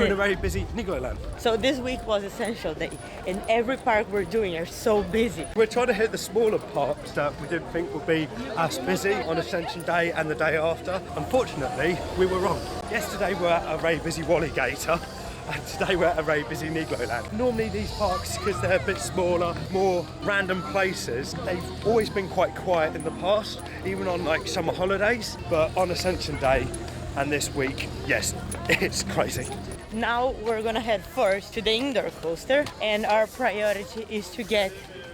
we're in a very busy Nigloland. So this week was Essential Day, and every park we're doing are so busy. We're trying to hit the smaller parks that we didn't think would be as busy on Ascension Day and the day after. Unfortunately, we were wrong. Yesterday we were at a very busy Walligator, and today we're at a very busy Nigloland. Normally these parks, because they're a bit smaller, more random places, they've always been quite quiet in the past, even on like summer holidays. But on Ascension Day and this week, yes, it's crazy. Now we're gonna head first to the indoor coaster, and our priority is to get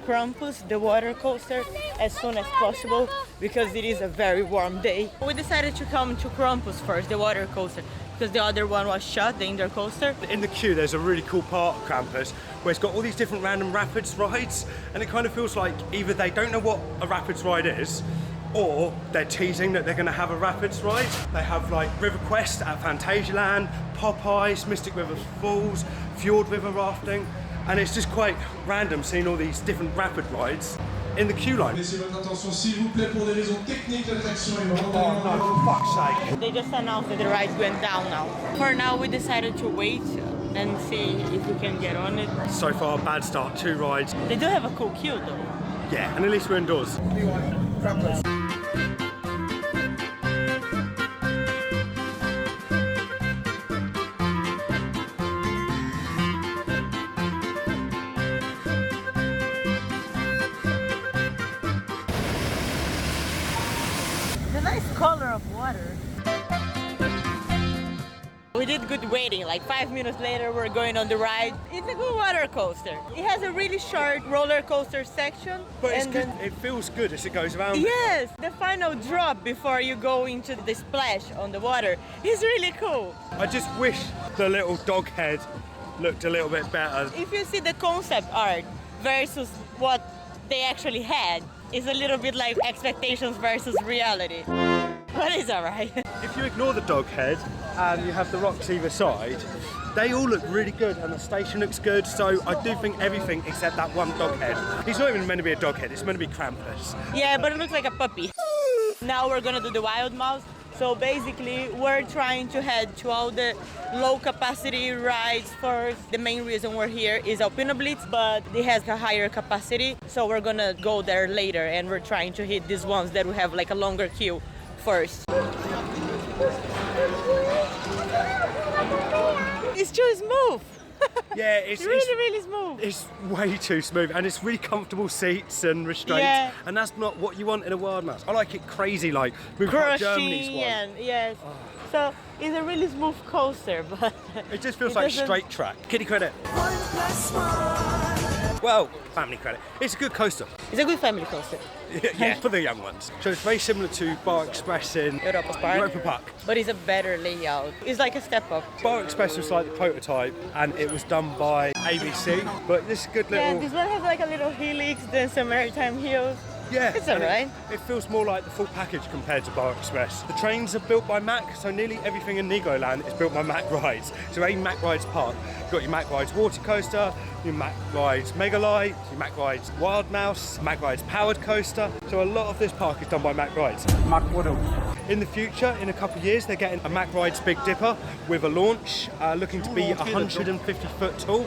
Krampus, the water coaster, as soon as possible because it is a very warm day. We decided to come to Krampus first, the water coaster, because the other one was shut, the indoor coaster. In the queue there's a really cool part of Krampus where it's got all these different random rapids rides, and it kind of feels like either they don't know what a rapids ride is, or they're teasing that they're going to have a rapids ride. They have like River Quest at Fantasialand, Popeyes, Mystic River Falls, Fjord River rafting, and it's just quite random seeing all these different rapid rides in the queue line. Laissez votre attention s'il vous plaît pour des raisons techniques, l'attraction est Oh no, for fuck's sake. They just announced that the rides went down now. For now we decided to wait and see if we can get on it. So far, bad start, 2 rides. They do have a cool queue though. Yeah, and at least we're indoors. Krampus. The nice color of water. We did good waiting, like 5 minutes later we're going on the ride. It's a good water coaster. It has a really short roller coaster section. But it's good. It feels good as it goes around. Yes, the final drop before you go into the splash on the water is really cool. I just wish the little dog head looked a little bit better. If you see the concept art versus what they actually had, it's a little bit like expectations versus reality. But it's alright. If you ignore the dog head and you have the rocks either side, they all look really good and the station looks good, so I do think everything except that one dog head. He's not even meant to be a dog head, it's meant to be Krampus. Yeah, but it looks like a puppy. Now we're gonna do the Wild Mouse. So basically we're trying to head to all the low capacity rides first. The main reason we're here is Alpina Blitz, but it has a higher capacity, so we're gonna go there later, and we're trying to hit these ones that we have like a longer queue first. It's too smooth. Yeah, it's really smooth. It's way too smooth, and it's really comfortable seats and restraints, Yeah. and that's not what you want in a Wild Mouse. I like it crazy, like Germany's one. And yes. So it's a really smooth coaster, but It just feels it like doesn't- straight track. Kitty credit. Well, family credit. It's a good coaster. it's a good family coaster. Yeah, for the young ones. So it's very similar to Bar Express in Europa Park. Europa Park. But it's a better layout. It's like a step up. Bar Express was like the prototype, and it was done by ABC. But this is a good little. Yeah, this one has like a little helix, then some maritime hills. Yeah, It's and alright. It feels more like the full package compared to Bar Express. The trains are built by Mack, so nearly everything in Nigloland is built by Mack Rides. So a Mack Rides park, you've got your Mack Rides water coaster, your Mack Rides Mega Light, your Mack Rides Wild Mouse, Mack Rides powered coaster. So a lot of this park is done by Mack Rides. In the future, in a couple of years, they're getting a Mack Rides Big Dipper with a launch, looking to be 150 foot tall,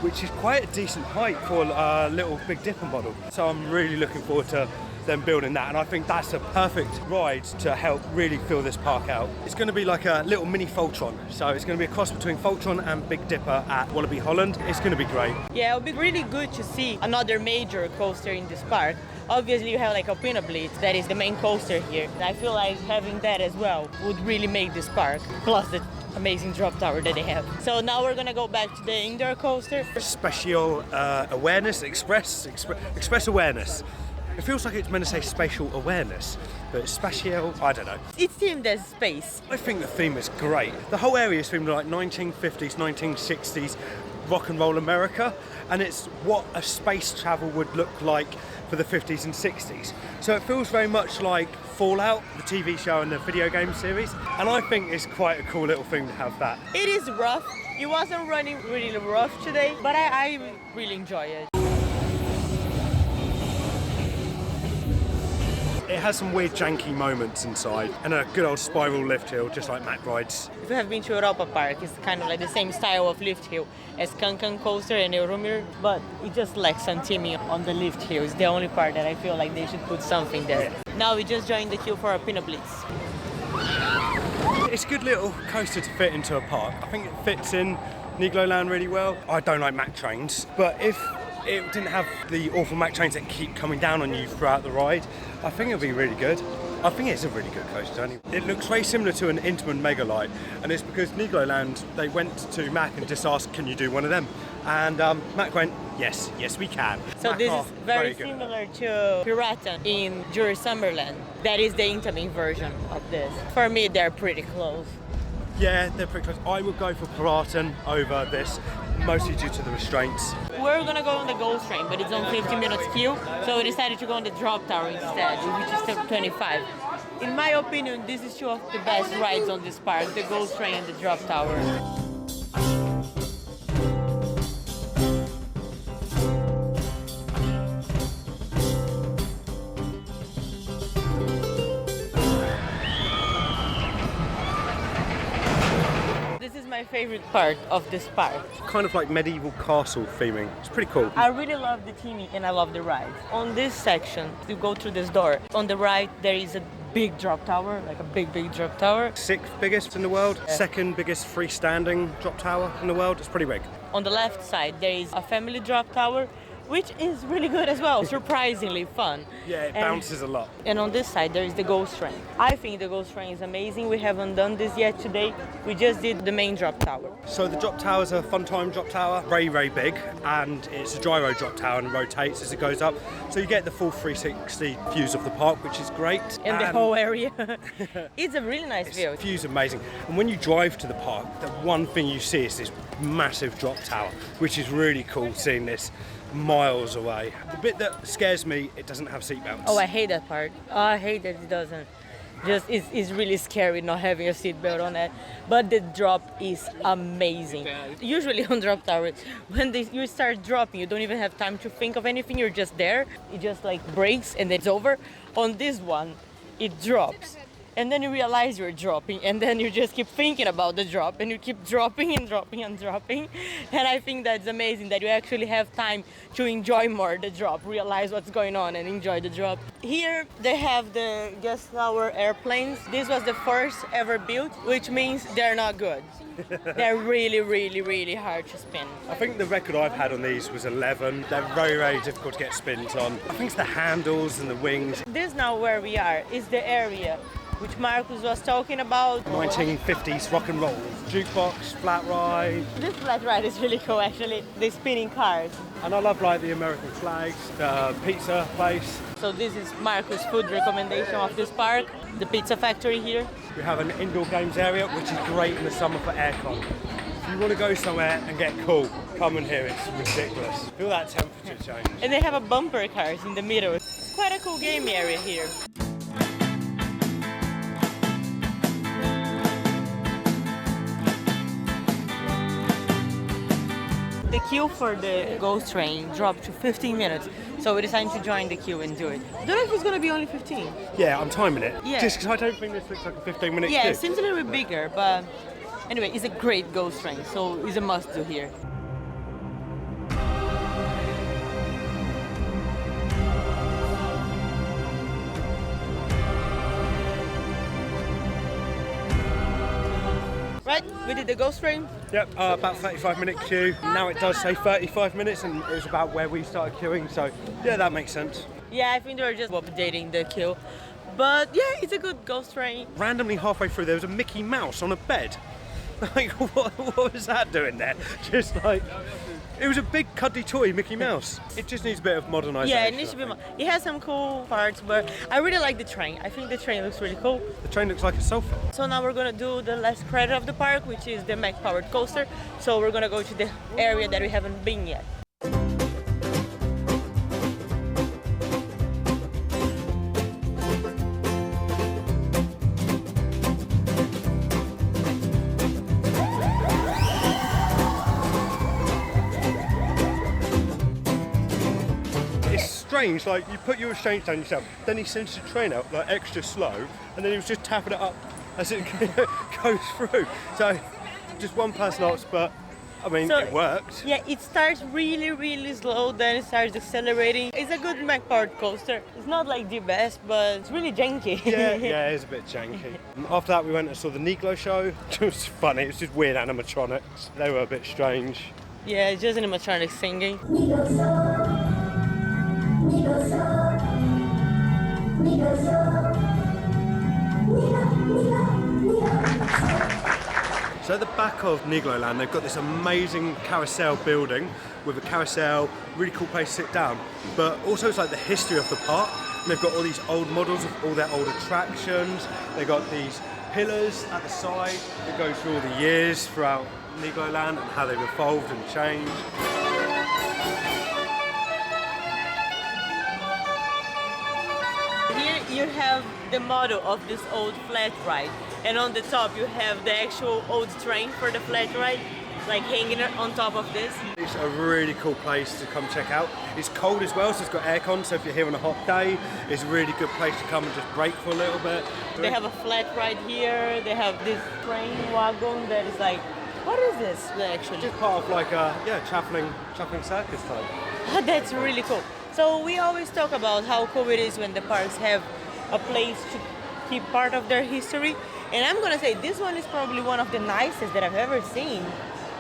which is quite a decent height for a little Big Dipper model. So I'm really looking forward to them building that, and I think that's a perfect ride to help really fill this park out. It's going to be like a little mini Voltron, so it's going to be a cross between Voltron and Big Dipper at Wallaby Holland. It's going to be great. Yeah, it would be really good to see another major coaster in this park. Obviously you have like Alpina Blitz, that is the main coaster here. I feel like having that as well would really make this park, plus the amazing drop tower that they have. So now we're gonna go back to the indoor coaster. Spatial awareness, express awareness. It feels like it's meant to say spatial awareness, but it's spatial, I don't know. It's themed as space. I think the theme is great. The whole area is themed like 1950s, 1960s rock and roll America, and it's what a space travel would look like for the 50s and 60s. So it feels very much like Fallout, the TV show and the video game series, and I think it's quite a cool little thing to have that. It is rough. It wasn't running really rough today, but I really enjoy it. It has some weird janky moments inside and a good old spiral lift hill, just like Mack Rides. If you have been to Europa Park, it's kind of like the same style of lift hill as Cancan Coaster and Euromir, but it just lacks some teaming on the lift hill. It's the only part that I feel like they should put something there. Now we just joined the queue for Alpina Blitz. It's a good little coaster to fit into a park. I think it fits in Nigloland really well. I don't like Mack trains, but if it didn't have the awful Mack trains that keep coming down on you throughout the ride, I think it'll be really good. I think it's a really good coaster anyway. It looks very similar to an Intamin Mega Light, and it's because Nigloland, they went to Mack and just asked, can you do one of them? And Mack went, yes, we can. So Mack this are is very good. similar to Pirata in Jury Summerland. That is the Intamin version of this. For me, they're pretty close. Yeah, they're pretty close. I would go for Piraten over this, mostly due to the restraints. We're gonna go on the Ghost Train, but it's on 15 minutes queue, so we decided to go on the Drop Tower instead, which is still 25. In my opinion, this is two of the best rides on this park, the Ghost Train and the Drop Tower. My favorite part of this park. Kind of like medieval castle theming. It's pretty cool. I really love the theming and I love the rides. On this section, you go through this door. On the right, there is a big drop tower, like a big drop tower. 6th biggest in the world, 2nd biggest freestanding drop tower in the world. It's pretty big. On the left side, there is a family drop tower, which is really good as well, surprisingly fun. Yeah, it bounces a lot. And on this side, there is the Ghost Train. I think the Ghost Train is amazing. We haven't done this yet today. We just did the main drop tower. So the drop tower is a fun time drop tower, very big, and it's a gyro drop tower and rotates as it goes up. So you get the full 360 views of the park, which is great. And the whole area. It's a really nice view. The view's amazing. And when you drive to the park, the one thing you see is this massive drop tower, which is really cool seeing this miles away. The bit that scares me, it doesn't have seatbelts. Oh, I hate that part. I hate that it doesn't. Just it's really scary not having a seatbelt on it. But the drop is amazing. Usually on drop towers, when you start dropping, you don't even have time to think of anything. You're just there. It just like breaks and it's over. On this one, it drops. And then you realize you're dropping, and then you just keep thinking about the drop, and you keep dropping and dropping and dropping. And I think that's amazing that you actually have time to enjoy more the drop, realize what's going on and enjoy the drop. Here they have the guest tower airplanes. This was the first ever built, which means they're not good. They're really hard to spin. I think the record I've had on these was 11. They're very difficult to get spins on. I think it's the handles and the wings. This now where we are is the area which Marcus was talking about. 1950s rock and roll. Jukebox, flat ride. This flat ride is really cool actually, the spinning cars. And I love like the American flags, the pizza place. So this is Marcus' food recommendation of this park, the pizza factory here. We have an indoor games area, which is great in the summer for aircon. If you want to go somewhere and get cool, come in here, it's ridiculous. Feel that temperature change. And they have a bumper cars in the middle. It's quite a cool game area here. The queue for the Ghost Train dropped to 15 minutes, so we decided to join the queue and do it. I don't know if it's going to be only 15. Yeah, I'm timing it. Yeah. Just because I don't think this looks like a 15-minute queue. Yeah, it seems a little bit bigger, but anyway, it's a great Ghost Train, so it's a must-do here. Right, we did the Ghost Train. Yep, about 35-minute queue. Now it does say 35 minutes, and it was about where we started queuing, so yeah, that makes sense. Yeah, I think they were just updating the queue. But yeah, it's a good Ghost Train. Randomly halfway through, there was a Mickey Mouse on a bed. Like, what was that doing there? Just like, it was a big cuddly toy Mickey Mouse. It just needs a bit of modernisation. Yeah, it needs to be more. It has some cool parts, but I really like the train. I think the train looks really cool. The train looks like a sofa. So now we're gonna do the last credit of the park, which is the Mack powered coaster. So we're gonna go to the area that we haven't been yet. strange. Like you put your restraints down yourself, then he sends the train out like extra slow, and then he was just tapping it up as it goes through. So just one person ops, but I mean, it worked. Yeah, it starts really, really slow, then it starts accelerating. It's a good Mack powered coaster. It's not like the best, but it's really janky. Yeah, it's a bit janky. After that, we went and saw the Niglo Show. It was funny. It was just weird animatronics. They were a bit strange. Yeah, it's just animatronic singing. Niglo Show. Niglo Show. Niglo Show. So at the back of Nigloland, they've got this amazing carousel building with a carousel, really cool place to sit down. But also it's like the history of the park. And they've got all these old models of all their old attractions. They've got these pillars at the side that go through all the years throughout Nigloland and how they've evolved and changed. Here you have the model of this old flat ride, and on the top you have the actual old train for the flat ride, like hanging on top of this. It's a really cool place to come check out. It's cold as well, so it's got aircon, so if you're here on a hot day, it's a really good place to come and just break for a little bit. They have a flat ride here, they have this train wagon that is like, what is this actually? Just part of like a traveling circus type. That's really cool. So we always talk about how cool it is when the parks have a place to keep part of their history. And I'm gonna say this one is probably one of the nicest that I've ever seen.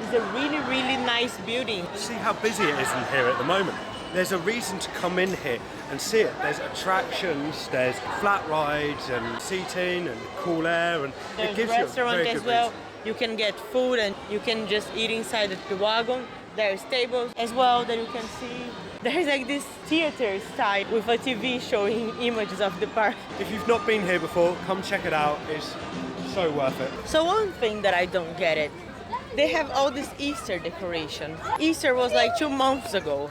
It's a really, really nice building. See how busy it is in here at the moment. There's a reason to come in here and see it. There's attractions, there's flat rides and seating and cool air, and There's it gives restaurant you a very as good well. reason. You can get food and you can just eat inside the wagon. There's tables as well that you can see. There's like this theater style with a TV showing images of the park. If you've not been here before, come check it out. It's so worth it. So one thing that I don't get it, they have all this Easter decoration. Easter was like 2 months ago.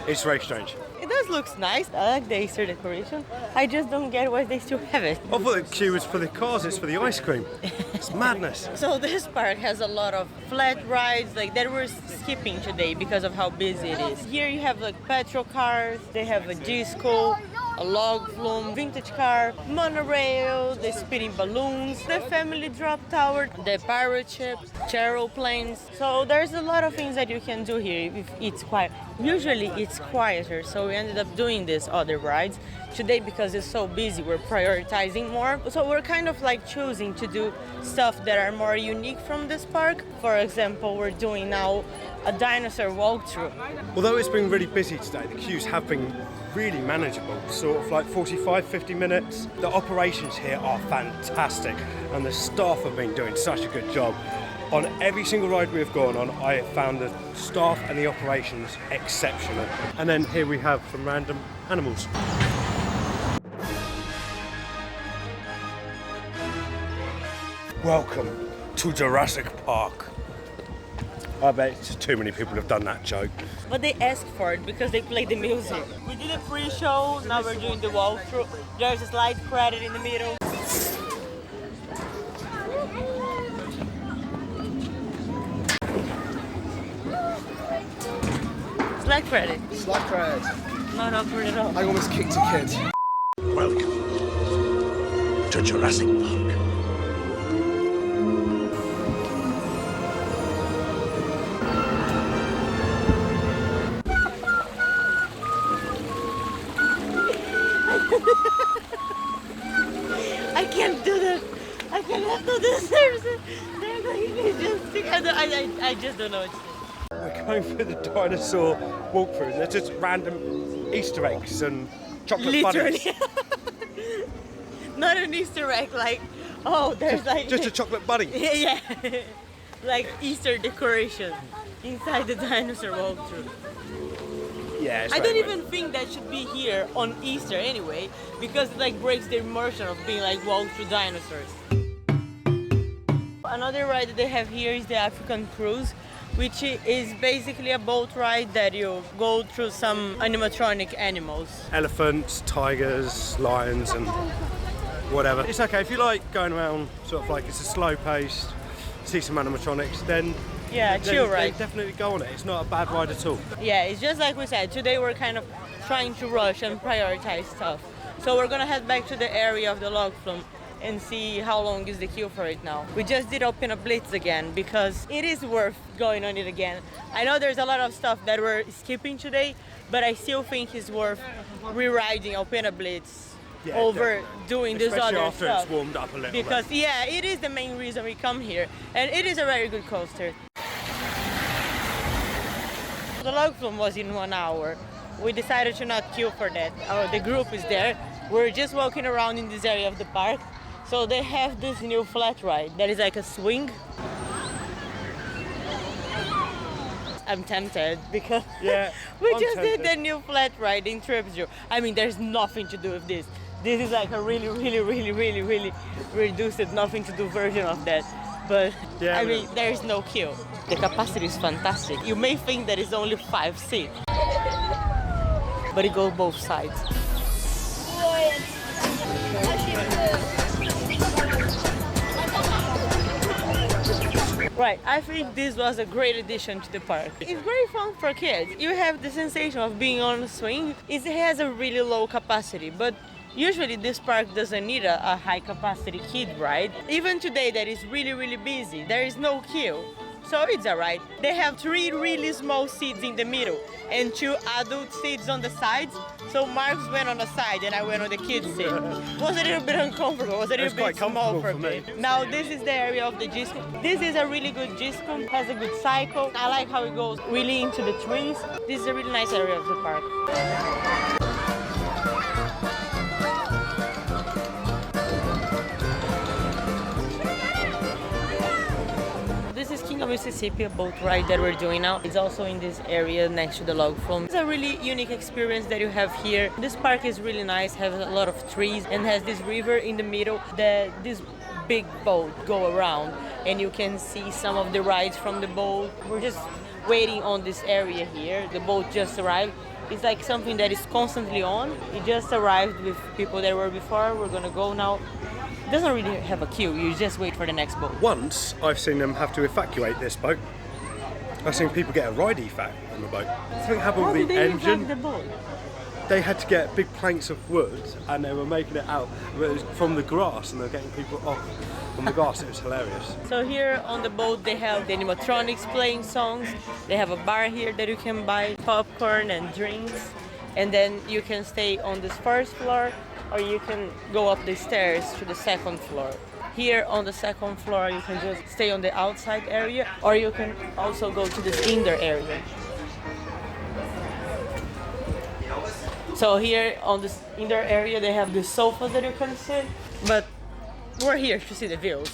It's very strange. It does look nice. I like the Easter decoration. I just don't get why they still have it. I thought the queue was for the cars, it's for the ice cream. It's madness. So this park has a lot of flat rides like that we're skipping today because of how busy it is. Here you have like petrol cars, they have a disco, a log flume, vintage car, monorail, the spinning balloons, the family drop tower, the pirate ship, aeroplanes. So there's a lot of things that you can do here if it's quiet. Usually it's quieter, so we ended up doing these other rides. Today, because it's so busy, we're prioritizing more. So we're kind of like choosing to do stuff that are more unique from this park. For example, we're doing now a dinosaur walkthrough. Although it's been really busy today, the queues have been really manageable, sort of like 45, 50 minutes. The operations here are fantastic and the staff have been doing such a good job. On every single ride we've gone on, I have found the staff and the operations exceptional. And then here we have some random animals. Welcome to Jurassic Park. I bet it's too many people have done that joke. But they asked for it because they played the music. We did a pre-show, now we're doing the walkthrough. There's a slide credit in the middle. Slide credit. Slide credit. Not awkward at all. I almost kicked a kid. Welcome to Jurassic Park. I can't do that. I cannot do this. They're going to just stick. I just don't know what to do. We're going through the dinosaur walkthrough. They're just random Easter eggs and chocolate bunnies. Literally. Not an Easter egg, like, oh, there's like... Just a chocolate bunny. Yeah. Like Easter decoration inside the dinosaur walkthrough. Yeah, it's I very don't weird. even think that should be here on Easter anyway, because it like breaks the immersion of being like walk through dinosaurs. Another ride that they have here is the African Cruise, which is basically a boat ride that you go through some animatronic animals. Elephants, tigers, lions and whatever. It's okay if you like going around sort of like it's a slow pace, see some animatronics, then Yeah, chill ride. definitely go on it. It's not a bad ride at all. Yeah, it's just like we said, today we're kind of trying to rush and prioritize stuff. So we're gonna head back to the area of the log flume and see how long is the queue for it now. We just did open a Blitz again because it is worth going on it again. I know there's a lot of stuff that we're skipping today, but I still think it's worth reriding Alpina Blitz over doing this Especially other after stuff. it's warmed up a little Because bit. yeah, it is the main reason we come here, and it is a very good coaster. The log flume was in 1 hour. We decided to not queue for that. The group is there. We're just walking around in this area of the park. So they have this new flat ride that is like a swing. I'm tempted because we I'm just tempted. did the new flat ride in Tripsdrill. I mean, there's nothing to do with this. This is like a really reduced, nothing to do version of that. But I mean, there is no queue. The capacity is fantastic. You may think that it's only 5 seats, but it goes both sides. Right, I think this was a great addition to the park. It's very fun for kids. You have the sensation of being on a swing. It has a really low capacity, but usually this park doesn't need a high capacity kid ride. Even today that is really busy, there is no queue. So it's alright. They have 3 really small seats in the middle and 2 adult seats on the sides. So Mark's went on the side and I went on the kids seat. It was a little bit uncomfortable. It was a little bit small for me. Now this is the area of the Gisco. This is a really good Gisco. Has a good cycle. I like how it goes really into the trees. This is a really nice area of the park. This is King of Mississippi, a boat ride that we're doing now. It's also in this area next to the log flume. It's a really unique experience that you have here. This park is really nice, has a lot of trees and has this river in the middle that this big boat go around and you can see some of the rides from the boat. We're just waiting on this area here. The boat just arrived. It's like something that is constantly on. It just arrived with people that were before. We're gonna go now. It doesn't really have a queue, you just wait for the next boat. Once I've seen them have to evacuate this boat. I've seen people get a ride evac on the boat. Something happened How with did the they engine. evac the boat? They had to get big planks of wood and they were making it out from the grass and they were getting people off on the grass. It was hilarious. So here on the boat they have the animatronics playing songs. They have a bar here that you can buy popcorn and drinks. And then you can stay on this first floor or you can go up the stairs to the second floor. Here on the second floor you can just stay on the outside area or you can also go to this indoor area. So here on this indoor area they have the sofas that you can sit, but we're here to see the views.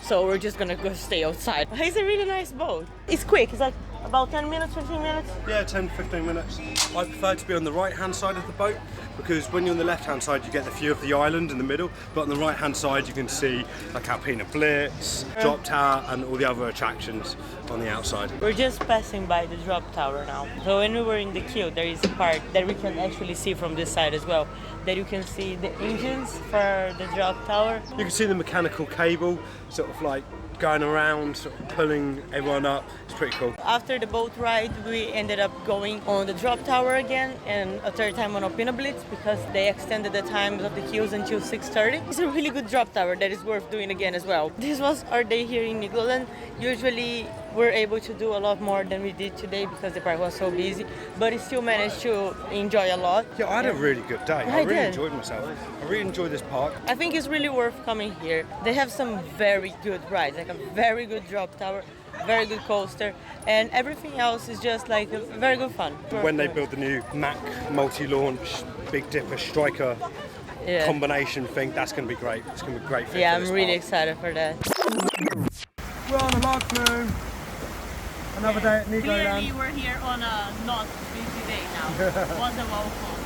So we're just gonna go stay outside. It's a really nice boat. It's quick, it's like about 10 minutes, 15 minutes. Yeah, 10, 15 minutes. I prefer to be on the right-hand side of the boat because when you're on the left-hand side you get the view of the island in the middle, but on the right-hand side you can see like Alpina Blitz, Drop Tower and all the other attractions on the outside. We're just passing by the drop tower now. So when we were in the queue there is a part that we can actually see from this side as well, that you can see the engines for the drop tower. You can see the mechanical cable sort of like going around, sort of pulling everyone up. It's pretty cool. After the boat ride, we ended up going on the drop tower again and a third time on Alpina Blitz because they extended the times of the queues until 6:30. It's a really good drop tower that is worth doing again as well. This was our day here in Nigloland. Usually we're able to do a lot more than we did today because the park was so busy, but we still managed to enjoy a lot. Yeah, I had a really good day. I really enjoyed myself. I really enjoyed this park. I think it's really worth coming here. They have some very good rides, like a very good drop tower, very good coaster, and everything else is just like very good fun. When they build the new Mack multi-launch Big Dipper Striker combination thing, that's going to be great. It's going to be great. Yeah, I'm really excited for that. We're on the log flume. Another day at Nigloland. Clearly we're here on a not busy day now. Was a welcome.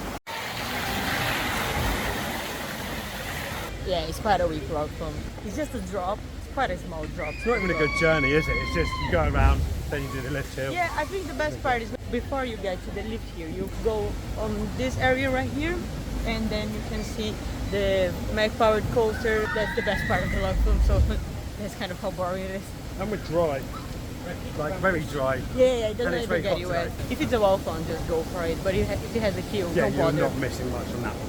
Yeah, it's quite a weak log flume. It's just a drop. It's quite a small drop. It's not even a good journey, is it? It's just you go around, then you do the lift hill. Yeah, I think the best part is before you get to the lift here, you go on this area right here, and then you can see the Mack powered coaster. That's the best part of the log flume, so that's kind of how boring it is. And we're dry. like very dry. Yeah, it doesn't And it's even very get hot you wet. today. If it's a wolf one, just go for it. But if it has a kill, Yeah, don't you're bother. not missing much on that one.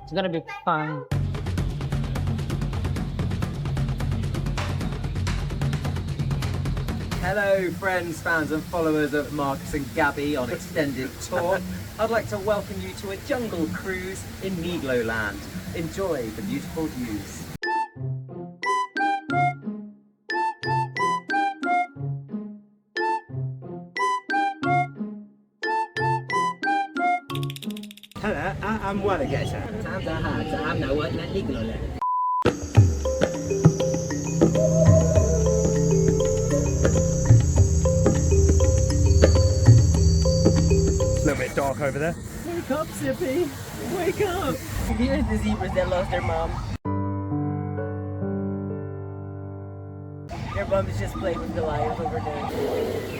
It's gonna be fun. Hello friends, fans and followers of Marcus and Gabby on Extended Tour. I'd like to welcome you to a jungle cruise in Nigloland. Enjoy the beautiful views. Hello, I'm Wallagasser. I'm now working at Nigloland. It's a little bit dark over there. Wake up, Sippy! Wake up! Here's the zebras that lost their mom. Their mom is just playing with the lions over there.